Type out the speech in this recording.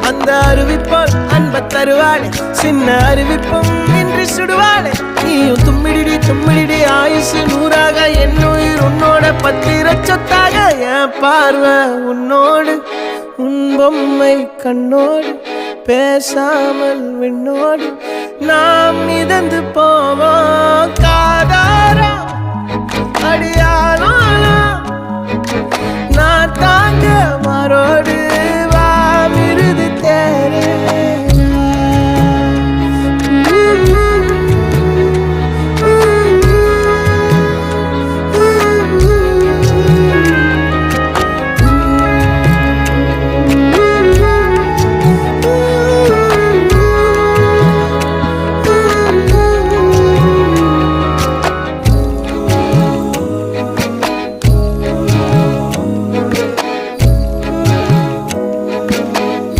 அந்த அறிவிப்போல் அன்ப தருவாளே சின்ன அறிவிப்பும் இன்று சுடுவாளே நீயும் தும்மிடி ஆயுசு நூறாக என் உயிர் உன்னோட பத்திர சொத்தாக என் பார்வை உன்னோடு உன் பொம்மை கண்ணோடு பேசாமல் விண்ணோடு நாம் மிதந்து போவோம் காதாரா அடியானாலும் நான் தாங்க மாறோடு